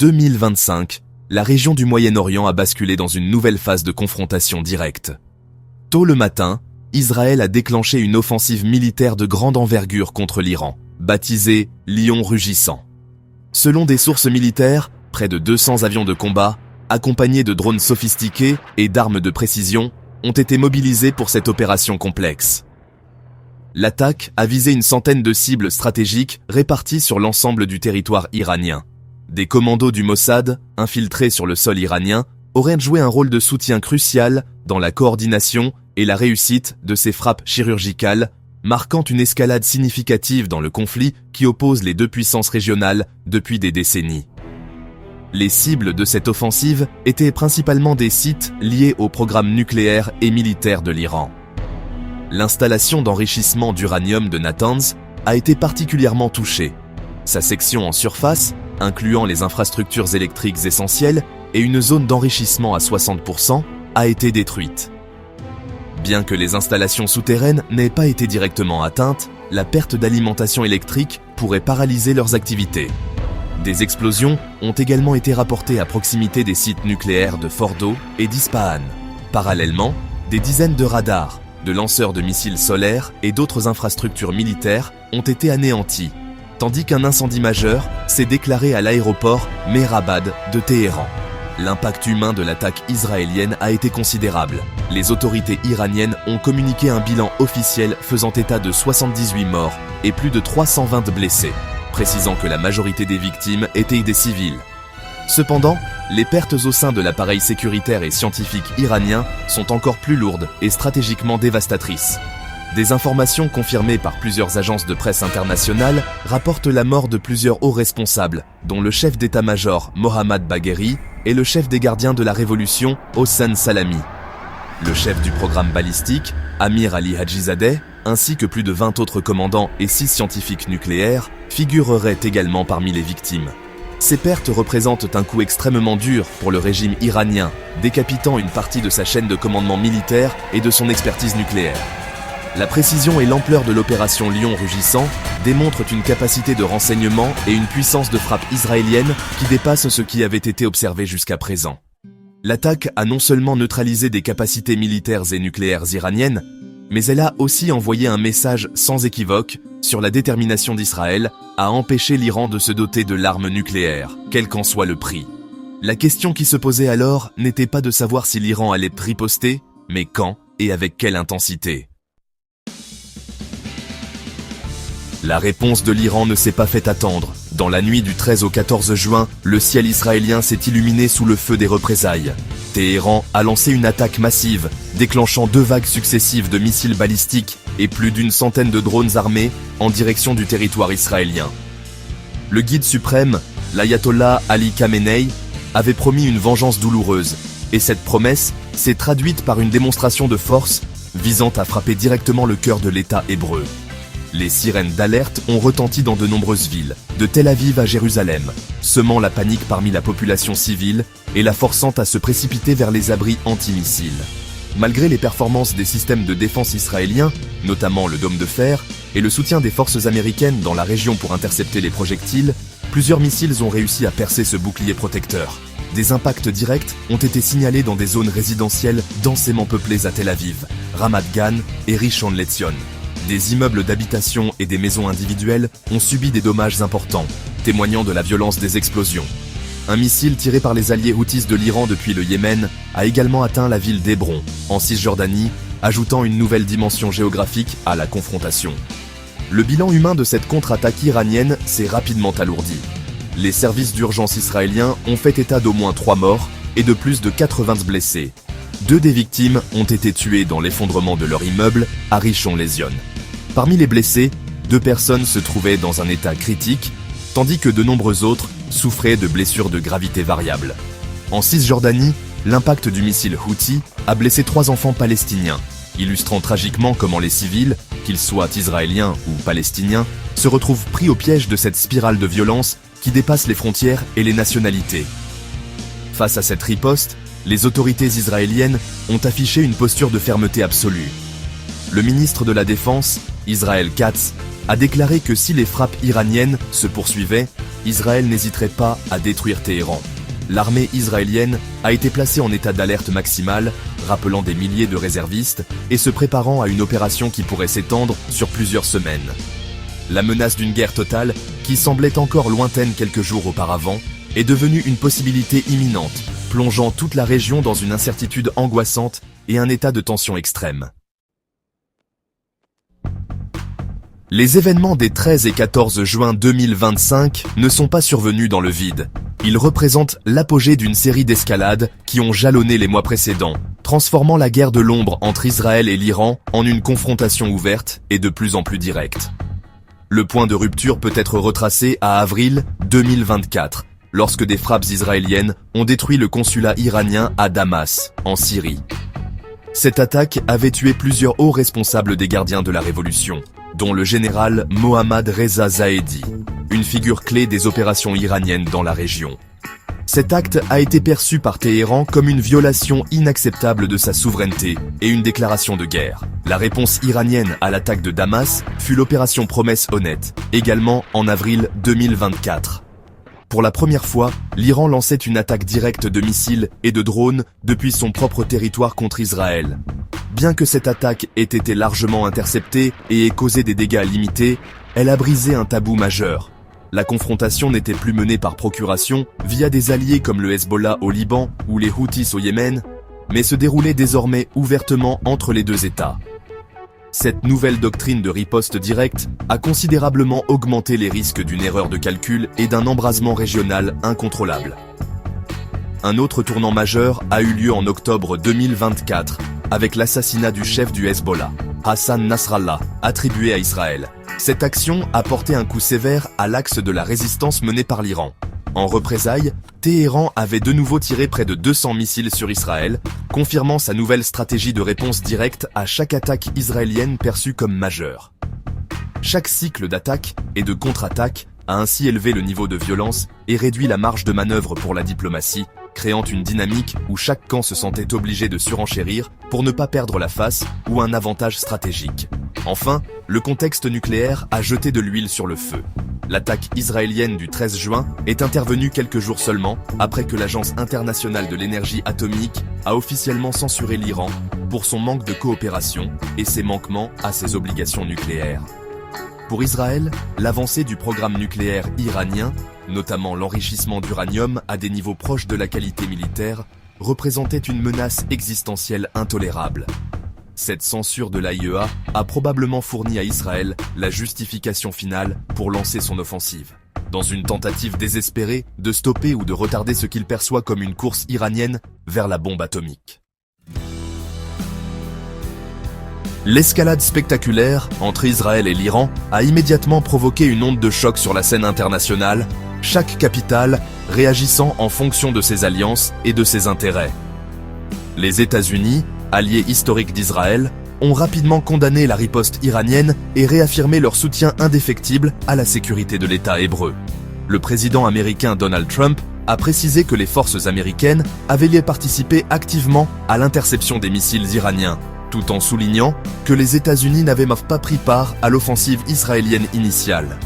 2025, la région du Moyen-Orient a basculé dans une nouvelle phase de confrontation directe. Tôt le matin, Israël a déclenché une offensive militaire de grande envergure contre l'Iran, baptisée « Lion rugissant ». Selon des sources militaires, près de 200 avions de combat, accompagnés de drones sophistiqués et d'armes de précision, ont été mobilisés pour cette opération complexe. L'attaque a visé une centaine de cibles stratégiques réparties sur l'ensemble du territoire iranien. Des commandos du Mossad, infiltrés sur le sol iranien, auraient joué un rôle de soutien crucial dans la coordination et la réussite de ces frappes chirurgicales, marquant une escalade significative dans le conflit qui oppose les deux puissances régionales depuis des décennies. Les cibles de cette offensive étaient principalement des sites liés au programme nucléaire et militaire de l'Iran. L'installation d'enrichissement d'uranium de Natanz a été particulièrement touchée. Sa section en surface, incluant les infrastructures électriques essentielles et une zone d'enrichissement à 60%, a été détruite. Bien que les installations souterraines n'aient pas été directement atteintes, la perte d'alimentation électrique pourrait paralyser leurs activités. Des explosions ont également été rapportées à proximité des sites nucléaires de Fordo et d'Ispahan. Parallèlement, des dizaines de radars, de lanceurs de missiles solaires et d'autres infrastructures militaires ont été anéantis, tandis qu'un incendie majeur s'est déclaré à l'aéroport Mehrabad de Téhéran. L'impact humain de l'attaque israélienne a été considérable. Les autorités iraniennes ont communiqué un bilan officiel faisant état de 78 morts et plus de 320 blessés, précisant que la majorité des victimes étaient des civils. Cependant, les pertes au sein de l'appareil sécuritaire et scientifique iranien sont encore plus lourdes et stratégiquement dévastatrices. Des informations confirmées par plusieurs agences de presse internationales rapportent la mort de plusieurs hauts responsables, dont le chef d'état-major Mohammad Bagheri et le chef des gardiens de la révolution Hossein Salami. Le chef du programme balistique, Amir Ali Hajizadeh, ainsi que plus de 20 autres commandants et 6 scientifiques nucléaires, figureraient également parmi les victimes. Ces pertes représentent un coup extrêmement dur pour le régime iranien, décapitant une partie de sa chaîne de commandement militaire et de son expertise nucléaire. La précision et l'ampleur de l'opération Lion rugissant démontrent une capacité de renseignement et une puissance de frappe israélienne qui dépasse ce qui avait été observé jusqu'à présent. L'attaque a non seulement neutralisé des capacités militaires et nucléaires iraniennes, mais elle a aussi envoyé un message sans équivoque sur la détermination d'Israël à empêcher l'Iran de se doter de l'arme nucléaire, quel qu'en soit le prix. La question qui se posait alors n'était pas de savoir si l'Iran allait riposter, mais quand et avec quelle intensité. La réponse de l'Iran ne s'est pas fait attendre. Dans la nuit du 13 au 14 juin, le ciel israélien s'est illuminé sous le feu des représailles. Téhéran a lancé une attaque massive, déclenchant 2 vagues successives de missiles balistiques et plus d'une centaine de drones armés en direction du territoire israélien. Le guide suprême, l'ayatollah Ali Khamenei, avait promis une vengeance douloureuse, et cette promesse s'est traduite par une démonstration de force visant à frapper directement le cœur de l'État hébreu. Les sirènes d'alerte ont retenti dans de nombreuses villes, de Tel Aviv à Jérusalem, semant la panique parmi la population civile et la forçant à se précipiter vers les abris antimissiles. Malgré les performances des systèmes de défense israéliens, notamment le dôme de fer, et le soutien des forces américaines dans la région pour intercepter les projectiles, plusieurs missiles ont réussi à percer ce bouclier protecteur. Des impacts directs ont été signalés dans des zones résidentielles densément peuplées à Tel Aviv, Ramat Gan et Rishon LeZion. Des immeubles d'habitation et des maisons individuelles ont subi des dommages importants, témoignant de la violence des explosions. Un missile tiré par les alliés houthis de l'Iran depuis le Yémen a également atteint la ville d'Hébron, en Cisjordanie, ajoutant une nouvelle dimension géographique à la confrontation. Le bilan humain de cette contre-attaque iranienne s'est rapidement alourdi. Les services d'urgence israéliens ont fait état d'au moins 3 morts et de plus de 80 blessés. 2 des victimes ont été tuées dans l'effondrement de leur immeuble à Rishon LeZion. Parmi les blessés, 2 personnes se trouvaient dans un état critique, tandis que de nombreux autres souffraient de blessures de gravité variable. En Cisjordanie, l'impact du missile Houthi a blessé 3 enfants palestiniens, illustrant tragiquement comment les civils, qu'ils soient israéliens ou palestiniens, se retrouvent pris au piège de cette spirale de violence qui dépasse les frontières et les nationalités. Face à cette riposte, les autorités israéliennes ont affiché une posture de fermeté absolue. Le ministre de la Défense, Israel Katz, a déclaré que si les frappes iraniennes se poursuivaient, Israël n'hésiterait pas à détruire Téhéran. L'armée israélienne a été placée en état d'alerte maximale, rappelant des milliers de réservistes et se préparant à une opération qui pourrait s'étendre sur plusieurs semaines. La menace d'une guerre totale, qui semblait encore lointaine quelques jours auparavant, est devenue une possibilité imminente, plongeant toute la région dans une incertitude angoissante et un état de tension extrême. Les événements des 13 et 14 juin 2025 ne sont pas survenus dans le vide. Ils représentent l'apogée d'une série d'escalades qui ont jalonné les mois précédents, transformant la guerre de l'ombre entre Israël et l'Iran en une confrontation ouverte et de plus en plus directe. Le point de rupture peut être retracé à avril 2024, lorsque des frappes israéliennes ont détruit le consulat iranien à Damas, en Syrie. Cette attaque avait tué plusieurs hauts responsables des gardiens de la révolution, dont le général Mohammad Reza Zahedi, une figure clé des opérations iraniennes dans la région. Cet acte a été perçu par Téhéran comme une violation inacceptable de sa souveraineté et une déclaration de guerre. La réponse iranienne à l'attaque de Damas fut l'opération Promesse Honnête, également en avril 2024. Pour la première fois, l'Iran lançait une attaque directe de missiles et de drones depuis son propre territoire contre Israël. Bien que cette attaque ait été largement interceptée et ait causé des dégâts limités, elle a brisé un tabou majeur. La confrontation n'était plus menée par procuration via des alliés comme le Hezbollah au Liban ou les Houthis au Yémen, mais se déroulait désormais ouvertement entre les deux États. Cette nouvelle doctrine de riposte directe a considérablement augmenté les risques d'une erreur de calcul et d'un embrasement régional incontrôlable. Un autre tournant majeur a eu lieu en octobre 2024, avec l'assassinat du chef du Hezbollah, Hassan Nasrallah, attribué à Israël. Cette action a porté un coup sévère à l'axe de la résistance menée par l'Iran. En représailles, Téhéran avait de nouveau tiré près de 200 missiles sur Israël, confirmant sa nouvelle stratégie de réponse directe à chaque attaque israélienne perçue comme majeure. Chaque cycle d'attaque et de contre-attaque a ainsi élevé le niveau de violence et réduit la marge de manœuvre pour la diplomatie, créant une dynamique où chaque camp se sentait obligé de surenchérir pour ne pas perdre la face ou un avantage stratégique. Enfin, le contexte nucléaire a jeté de l'huile sur le feu. L'attaque israélienne du 13 juin est intervenue quelques jours seulement après que l'Agence internationale de l'énergie atomique a officiellement censuré l'Iran pour son manque de coopération et ses manquements à ses obligations nucléaires. Pour Israël, l'avancée du programme nucléaire iranien, notamment l'enrichissement d'uranium à des niveaux proches de la qualité militaire, représentait une menace existentielle intolérable. Cette censure de l'AIEA a probablement fourni à Israël la justification finale pour lancer son offensive, dans une tentative désespérée de stopper ou de retarder ce qu'il perçoit comme une course iranienne vers la bombe atomique. L'escalade spectaculaire entre Israël et l'Iran a immédiatement provoqué une onde de choc sur la scène internationale, chaque capitale réagissant en fonction de ses alliances et de ses intérêts. Les États-Unis, alliés historiques d'Israël, ont rapidement condamné la riposte iranienne et réaffirmé leur soutien indéfectible à la sécurité de l'État hébreu. Le président américain Donald Trump a précisé que les forces américaines avaient participé activement à l'interception des missiles iraniens, tout en soulignant que les États-Unis n'avaient pas pris part à l'offensive israélienne initiale.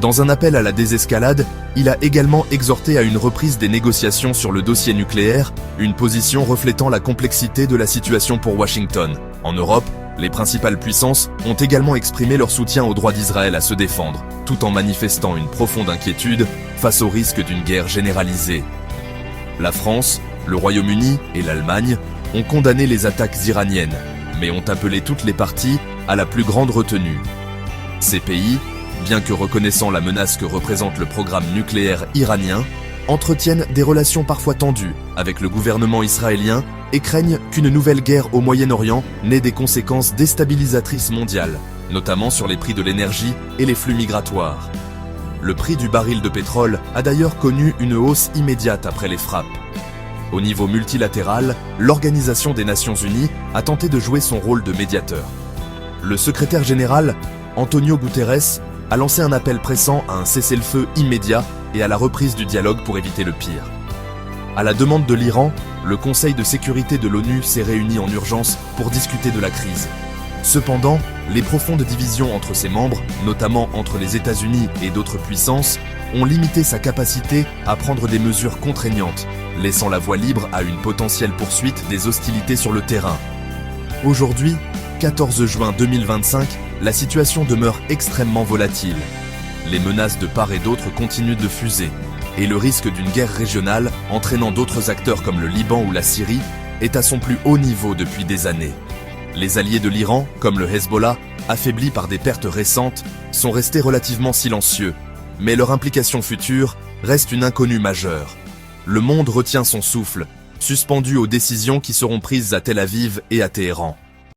Dans un appel à la désescalade, il a également exhorté à une reprise des négociations sur le dossier nucléaire, une position reflétant la complexité de la situation pour Washington. En Europe, les principales puissances ont également exprimé leur soutien au droit d'Israël à se défendre, tout en manifestant une profonde inquiétude face au risque d'une guerre généralisée. La France, le Royaume-Uni et l'Allemagne ont condamné les attaques iraniennes, mais ont appelé toutes les parties à la plus grande retenue. Ces pays, bien que reconnaissant la menace que représente le programme nucléaire iranien, entretiennent des relations parfois tendues avec le gouvernement israélien et craignent qu'une nouvelle guerre au Moyen-Orient n'ait des conséquences déstabilisatrices mondiales, notamment sur les prix de l'énergie et les flux migratoires. Le prix du baril de pétrole a d'ailleurs connu une hausse immédiate après les frappes. Au niveau multilatéral, l'Organisation des Nations Unies a tenté de jouer son rôle de médiateur. Le secrétaire général, Antonio Guterres, a lancé un appel pressant à un cessez-le-feu immédiat et à la reprise du dialogue pour éviter le pire. À la demande de l'Iran, le Conseil de sécurité de l'ONU s'est réuni en urgence pour discuter de la crise. Cependant, les profondes divisions entre ses membres, notamment entre les États-Unis et d'autres puissances, ont limité sa capacité à prendre des mesures contraignantes, laissant la voie libre à une potentielle poursuite des hostilités sur le terrain. Aujourd'hui, 14 juin 2025, la situation demeure extrêmement volatile. Les menaces de part et d'autre continuent de fuser, et le risque d'une guerre régionale, entraînant d'autres acteurs comme le Liban ou la Syrie, est à son plus haut niveau depuis des années. Les alliés de l'Iran, comme le Hezbollah, affaiblis par des pertes récentes, sont restés relativement silencieux, mais leur implication future reste une inconnue majeure. Le monde retient son souffle, suspendu aux décisions qui seront prises à Tel Aviv et à Téhéran.